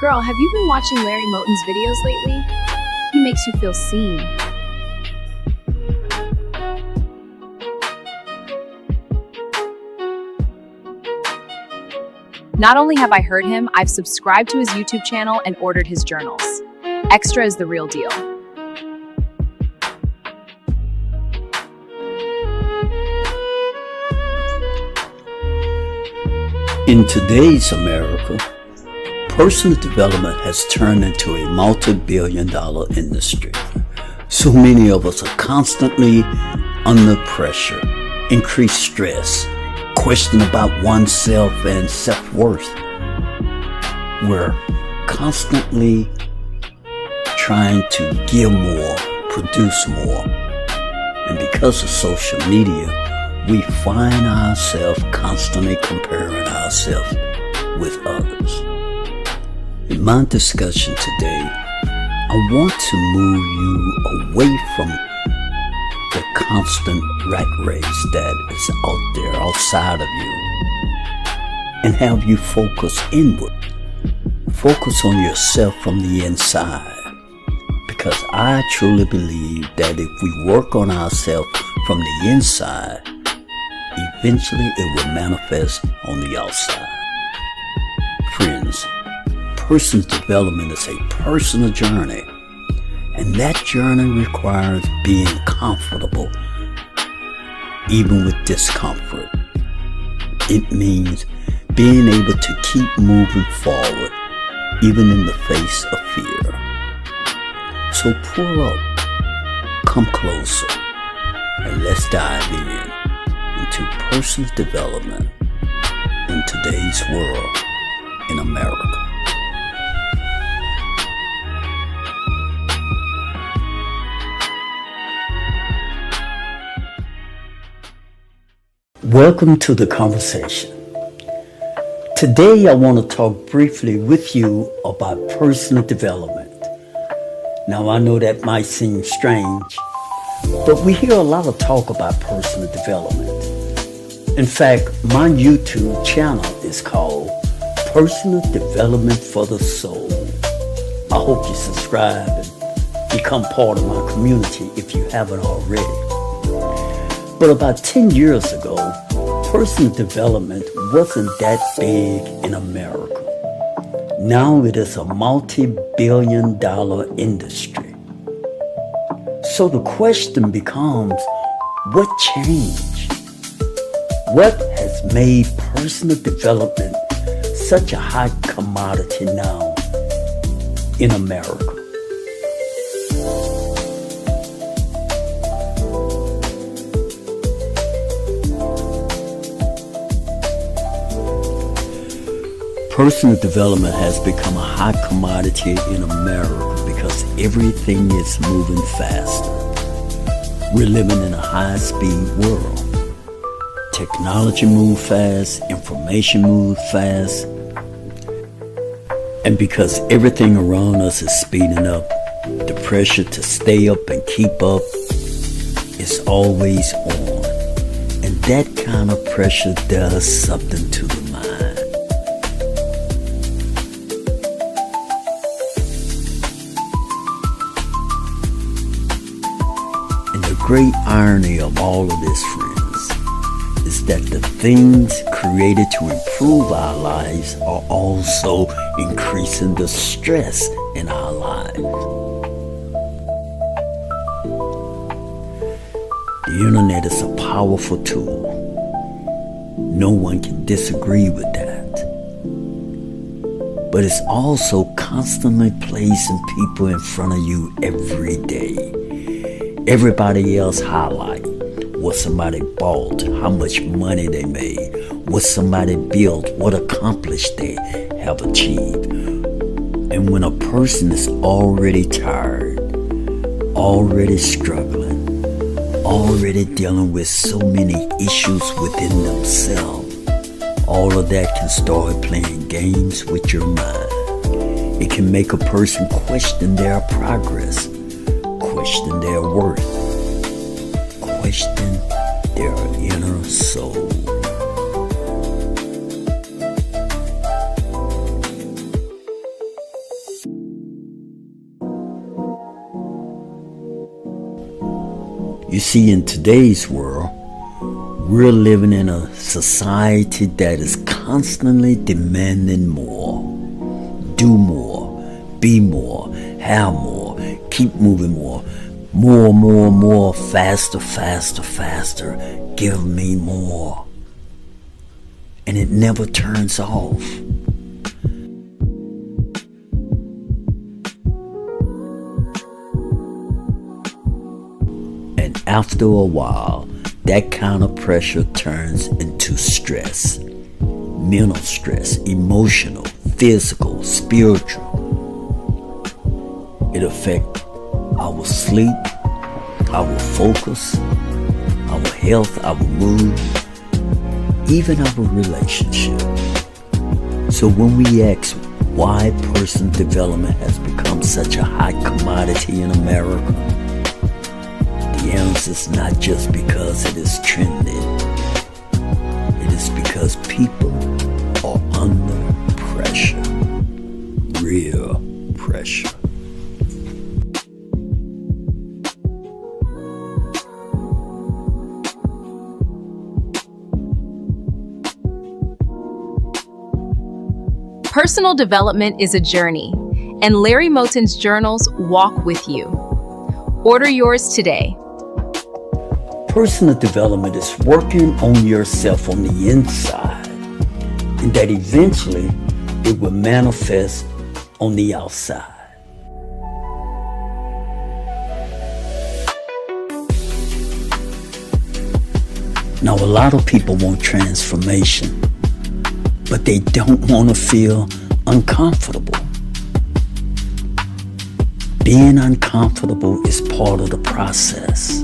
Girl, have you been watching Larry Moton's videos lately? He makes you feel seen. Not only have I heard him, I've subscribed to his YouTube channel and ordered his journals. Extra is the real deal. In today's America, personal development has turned into a multi-billion-dollar industry. So many of us are constantly under pressure, increased stress, question about oneself and self-worth. We're constantly trying to give more, produce more. And because of social media, we find ourselves constantly comparing ourselves with others. In my discussion today, I want to move you away from the constant rat race that is out there outside of you and have you focus inward. Focus on yourself from the inside. Because I truly believe that if we work on ourselves from the inside, eventually it will manifest on the outside. Friends, personal development is a personal journey, and that journey requires being comfortable, even with discomfort. It means being able to keep moving forward, even in the face of fear. So pull up, come closer, and let's dive into personal development in today's world in America. Welcome to the conversation. Today I want to talk briefly with you about personal development. Now I know that might seem strange, but we hear a lot of talk about personal development. In fact, my YouTube channel is called Personal Development for the Soul. I hope you subscribe and become part of my community if you haven't already. But about 10 years ago, personal development wasn't that big in America. Now it is a multi-billion-dollar industry. So the question becomes, what changed? What has made personal development such a hot commodity now in America? Personal development has become a hot commodity in America because everything is moving faster. We're living in a high-speed world. Technology moves fast, information moves fast, and because everything around us is speeding up, the pressure to stay up and keep up is always on. And that kind of pressure does something to the mind. The great irony of all of this, friends, is that the things created to improve our lives are also increasing the stress in our lives. The internet is a powerful tool. No one can disagree with that. But it's also constantly placing people in front of you every day. Everybody else highlight what somebody bought, how much money they made, what somebody built, what accomplished they have achieved. And when a person is already tired, already struggling, already dealing with so many issues within themselves, all of that can start playing games with your mind. It can make a person question their progress, question their worth, question their inner soul. You see, in today's world, we're living in a society that is constantly demanding more. Do more, be more, have more, keep moving more. More, faster, faster, faster. Give me more. And it never turns off. And after a while, that kind of pressure turns into stress. Mental stress, emotional, physical, spiritual. It affects our sleep, our focus, our health, our mood, even our relationship. So when we ask why personal development has become such a hot commodity in America, the answer is not just because it is trendy. It is because people are under pressure, real pressure. Personal development is a journey, and Larry Moton's journals walk with you. Order yours today. Personal development is working on yourself on the inside, and that eventually it will manifest on the outside. Now, a lot of people want transformation, but they don't want to feel uncomfortable. Being uncomfortable is part of the process.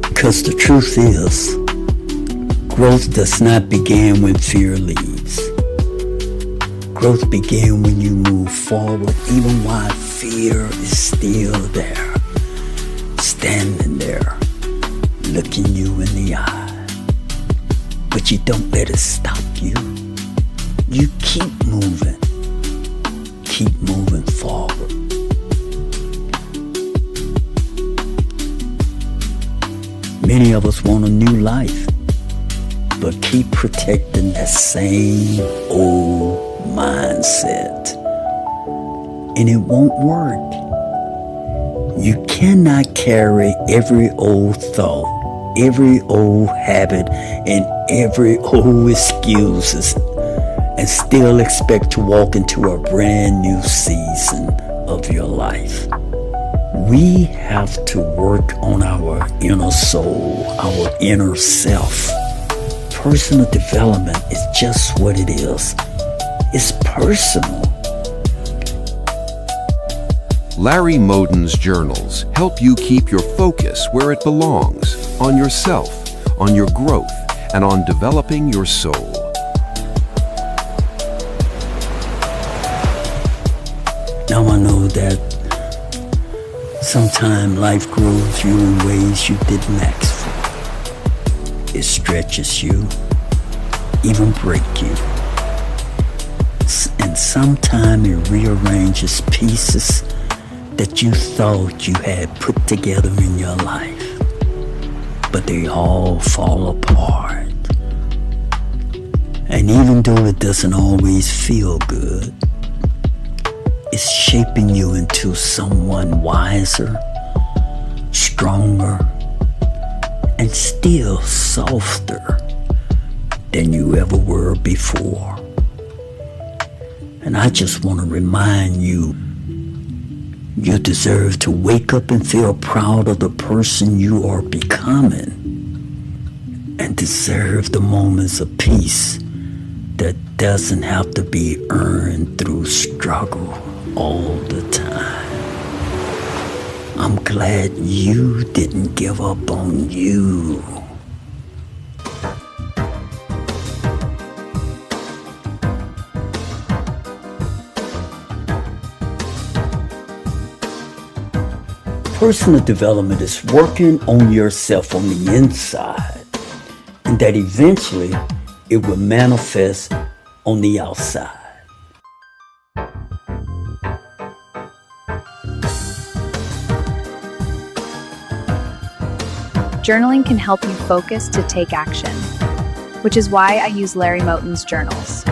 Because the truth is, growth does not begin when fear leaves. Growth begins when you move forward, even while fear is still there, standing there, looking you in the eye. But you don't let it stop you. You keep moving forward. Many of us want a new life, but keep protecting that same old mindset. And it won't work. You cannot carry every old thought, every old habit, and every old excuses and still expect to walk into a brand new season of your life. We have to work on our inner soul, our inner self. Personal development is just what it is. It's personal. Larry Moton's journals help you keep your focus where it belongs, on yourself, on your growth, and on developing your soul. Now I know that sometimes life grows you in ways you didn't ask for. It stretches you, even break you. And sometimes it rearranges pieces that you thought you had put together in your life. But they all fall apart. And even though it doesn't always feel good, it's shaping you into someone wiser, stronger, and still softer than you ever were before. And I just want to remind you, you deserve to wake up and feel proud of the person you are becoming, and deserve the moments of peace that doesn't have to be earned through struggle all the time. I'm glad you didn't give up on you. Personal development is working on yourself on the inside, and that eventually it will manifest on the outside. Journaling can help you focus to take action, which is why I use Larry Moton's journals.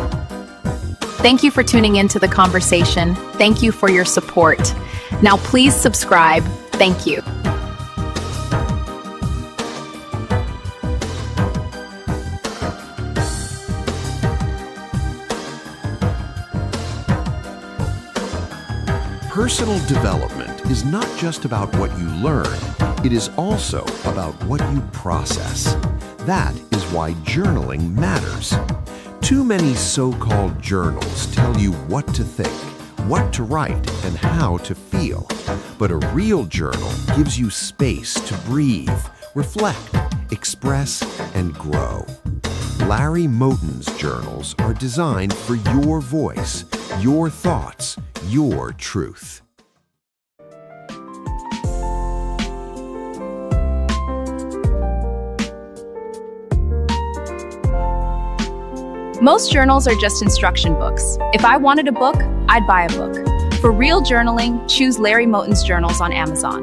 Thank you for tuning in to the conversation. Thank you for your support. Now please subscribe. Thank you. Personal development is not just about what you learn, it is also about what you process. That is why journaling matters. Too many so-called journals tell you what to think, what to write, and how to feel. But a real journal gives you space to breathe, reflect, express, and grow. Larry Moton's journals are designed for your voice, your thoughts, your truth. Most journals are just instruction books. If I wanted a book, I'd buy a book. For real journaling, choose Larry Moton's journals on Amazon.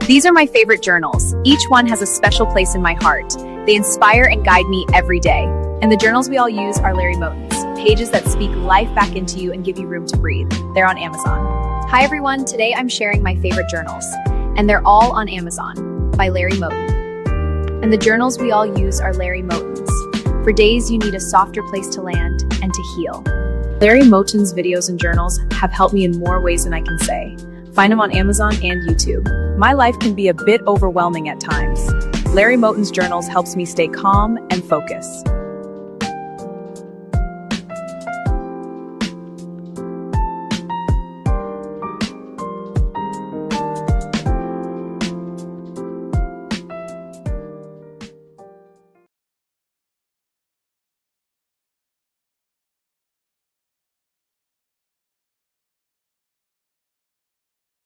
These are my favorite journals. Each one has a special place in my heart. They inspire and guide me every day. And the journals we all use are Larry Moton's, pages that speak life back into you and give you room to breathe. They're on Amazon. Hi everyone, today I'm sharing my favorite journals, and they're all on Amazon by Larry Moton. And the journals we all use are Larry Moton's, for days you need a softer place to land and to heal. Larry Moton's videos and journals have helped me in more ways than I can say. Find them on Amazon and YouTube. My life can be a bit overwhelming at times. Larry Moton's journals helps me stay calm and focused.